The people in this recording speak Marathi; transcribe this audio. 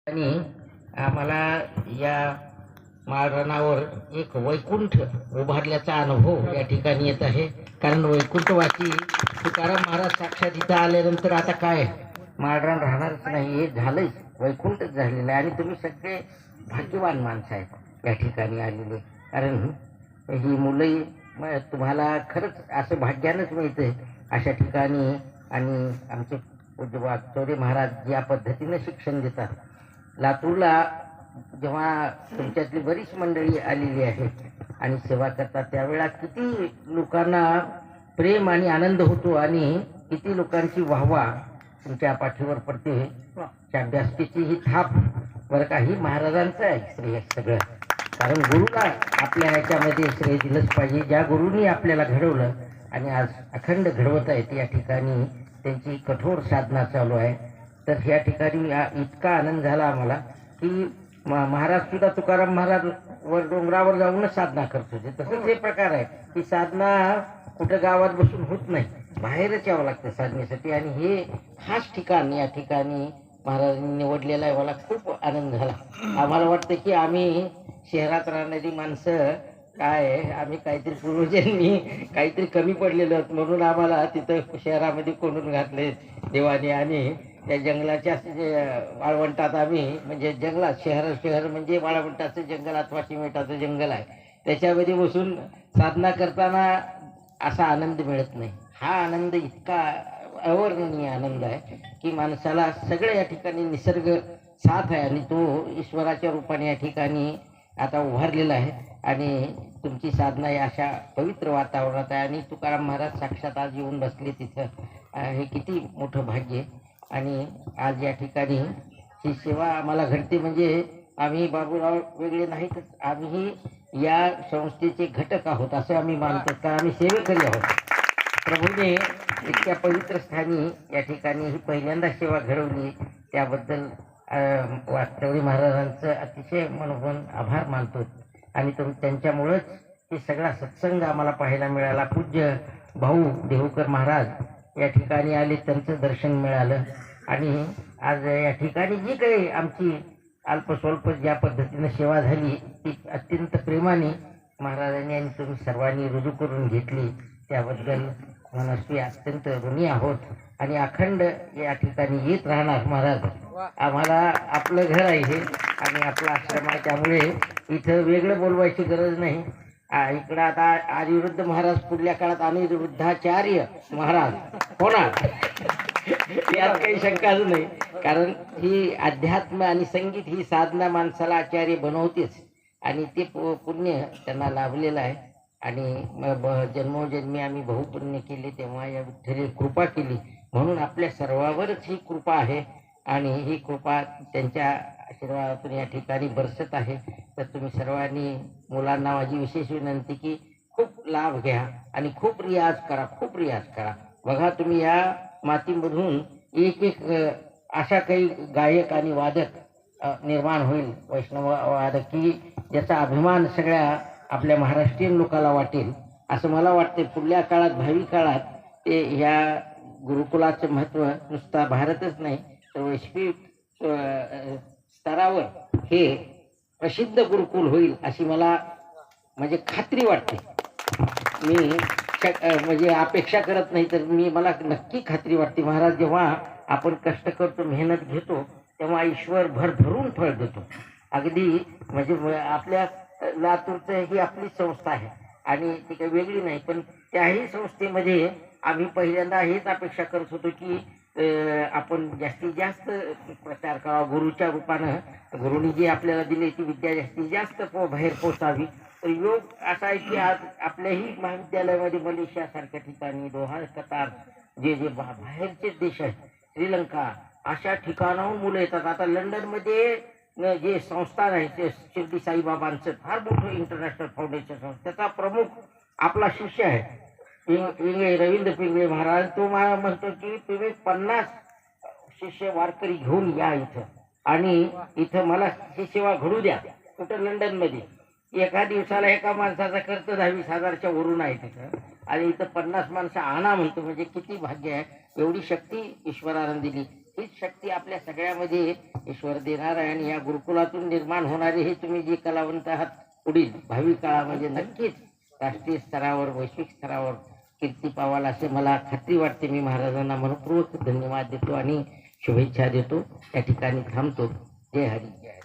आणि आम्हाला या माळरानावर एक वैकुंठ उभारल्याचा अनुभव या ठिकाणी येत आहे. कारण वैकुंठवासी तुकाराम महाराज साक्षात इथं आल्यानंतर आता काय माळरान राहणारच नाही, हे झालंच, वैकुंठच झालेलं आहे. आणि तुम्ही सगळे भाग्यवान माणसं आहेत या ठिकाणी आलेले. कारण ही मुलंही तुम्हाला खरंच असं भाग्यानंच मिळतं अशा ठिकाणी. आणि आमचे पूज्य वागचौरे महाराज ज्या पद्धतीनं शिक्षण देतात, लातूरला जेव्हा तुमच्यातली बरीच मंडळी आलेली आहे आणि सेवा करतात, त्यावेळेला किती लोकांना प्रेम आणि आनंद होतो आणि किती लोकांची वाहवा तुमच्या पाठीवर पडते. शाब्यास्तीची ही थाप बरं का, ही महाराजांचं आहे श्रेय सगळं. कारण गुरुला आपल्या याच्यामध्ये श्रेय दिलंच पाहिजे. ज्या गुरुनी आपल्याला घडवलं आणि आज अखंड घडवत आहेत, या ठिकाणी त्यांची कठोर साधना चालू आहे. तर ह्या ठिकाणी इतका आनंद झाला आम्हाला की महाराज सुद्धा तुकाराम महाराज वर डोंगरावर जाऊनच साधना करत होते. तसंच हे प्रकार आहे की साधना कुठं गावात बसून होत नाही, बाहेरच यावं लागतं साधनेसाठी. आणि हे खास ठिकाण या ठिकाणी महाराजांनी निवडलेलं आहे. मला खूप आनंद झाला. आम्हाला वाटतं की आम्ही शहरात राहणारी माणसं काय, आम्ही काहीतरी पूर्वजांनी काहीतरी कमी पडलेलो आहोत म्हणून आम्हाला तिथं शहरामध्ये कोंडून घातले देवाने. आणि त्या जंगलाच्या वाळवंटात आम्ही, म्हणजे जंगलात, शहर म्हणजे वाळवंटाचं जंगल अथवा सिमेंटाचं जंगल आहे, त्याच्यामध्ये बसून साधना करताना असा आनंद मिळत नाही. हा आनंद इतका अवर्णनीय आनंद आहे की माणसाला सगळं या ठिकाणी निसर्ग साथ आहे आणि तो ईश्वराच्या रूपाने या ठिकाणी आता उभारलेला आहे. आणि तुमची साधना या अशा पवित्र वातावरणात आहे आणि तुकाराम महाराज साक्षात आज येऊन बसले तिथं, हे किती मोठं भाग्य. आणि आज या ठिकाणी ही सेवा आम्हाला घडते म्हणजे आम्ही बाबूराव वेगळे नाहीत, आम्ही या संस्थेचे घटक आहोत असं आम्ही मानतो. तर आम्ही सेवेकरी आहोत. प्रभूने इतक्या पवित्र स्थानी या ठिकाणी ही पहिल्यांदा सेवा घडवली, त्याबद्दल वागचौरे महाराजांचं अतिशय मनोभावन आभार मानतो. आणि त्यांच्यामुळंच हे सगळा सत्संग आम्हाला पाहायला मिळाला. पूज्य भाऊ देहूकर महाराज या ठिकाणी आले, त्यांचं दर्शन मिळालं. आणि आज या ठिकाणी जी काही आमची अल्पस्वल्प ज्या पद्धतीनं सेवा झाली ती अत्यंत प्रेमाने महाराजांनी आणि तुम्ही सर्वांनी रुजू करून घेतली, त्याबद्दल मनस्वी अत्यंत ऋणी आहोत. आणि अखंड या ठिकाणी येत राहणार. महाराज आम्हाला आपलं घर आहे हे आणि आपला आश्रम आहे, त्यामुळे इथं वेगळं बोलवायची गरज नाही. इकडं आता अनिरुद्ध महाराज पुढल्या काळात अनिरुद्धाचार्य महाराज होणार यात काही शंकाच नाही. कारण ही अध्यात्म आणि संगीत ही साधना माणसाला आचार्य बनवतेच आणि ते पुण्य त्यांना लाभलेलं आहे. आणि जन्मोजन्मी आम्ही बहुपुण्य केले तेव्हा या विठ्ठली कृपा केली, म्हणून आपल्या सर्वांवरच ही कृपा आहे. आणि ही कृपा त्यांच्या आशीर्वादातून या ठिकाणी बरसत आहे. तर तुम्ही सर्वांनी, मुलांना माझी विशेष विनंती की खूप लाभ घ्या आणि खूप रियाज करा, खूप रियाज करा. बघा तुम्ही या मातीमधून एक अशा काही गायक आणि वादक निर्माण होईल, वैष्णव वादक, की ज्याचा अभिमान सगळ्या आपल्या महाराष्ट्रीयन लोकांना वाटेल असं मला वाटते. पुढल्या काळात, भावी काळात ते ह्या गुरुकुलाचं महत्त्व नुसता भारतच नाही तर वैश्विक स्तरावर हे प्रसिद्ध गुरुकुल होईल अशी मला म्हणजे खात्री वाटते. मी म्हणजे अपेक्षा करत नाही, तर मला नक्की खात्री वाटते. महाराज जेव्हा आपण कष्ट करतो, मेहनत घेतो, तेव्हा ईश्वर भरभरून फळ देतो. अगदी म्हणजे आपल्या लातूरचं ही आपली संस्था आहे आणि ती काही वेगळी नाही, पण त्याही संस्थेमध्ये आम्ही पहिल्यांदा हेच अपेक्षा करत होतो की आपण जास्तीत जास्त प्रचार करावा. गुरुच्या रूपानं गुरुनी जी आपल्याला दिली ती विद्या जास्तीत जास्त बाहेर पोचावी. तर योग असा आहे की आज आपल्याही महाविद्यालयामध्ये मलेशियासारख्या ठिकाणी, दोहा, कतार, जे बाहेरचे देश आहेत, श्रीलंका, अशा ठिकाणाहून मुलं येतात. आता लंडनमध्ये जे संस्थान आहे ते शिर्डी साईबाबांचं फार मोठं इंटरनॅशनल फाउंडेशन संस्था, त्याचा प्रमुख आपला शिष्य आहे रवींद्र पिंगळे महाराज. तो मला म्हणतो की तुम्ही 50 शिष्य वारकरी घेऊन या इथं आणि इथं मला ही सेवा घडू द्या. कुठं लंडनमध्ये एका दिवसाला एका माणसाचा खर्च 10,000-20,000च्या वरून आहे तिथं, आणि इथं 50 माणसं आणा म्हणतो. म्हणजे किती भाग्य आहे, एवढी शक्ती ईश्वरानं दिली. हीच शक्ती आपल्या सगळ्यामध्ये ईश्वर देणार आहे आणि या गुरुकुलातून निर्माण होणारे हे तुम्ही जे कलावंत आहात पुढील भावी काळामध्ये नक्कीच राष्ट्रीय स्तरावर वैश्विक स्तरावर कीर्ती पावाल असे मला खात्री वाटते. मी महाराजांना मनपूर्वक धन्यवाद देतो आणि शुभेच्छा देतो. या ठिकाणी थांबतो. जय हरी जय हरी.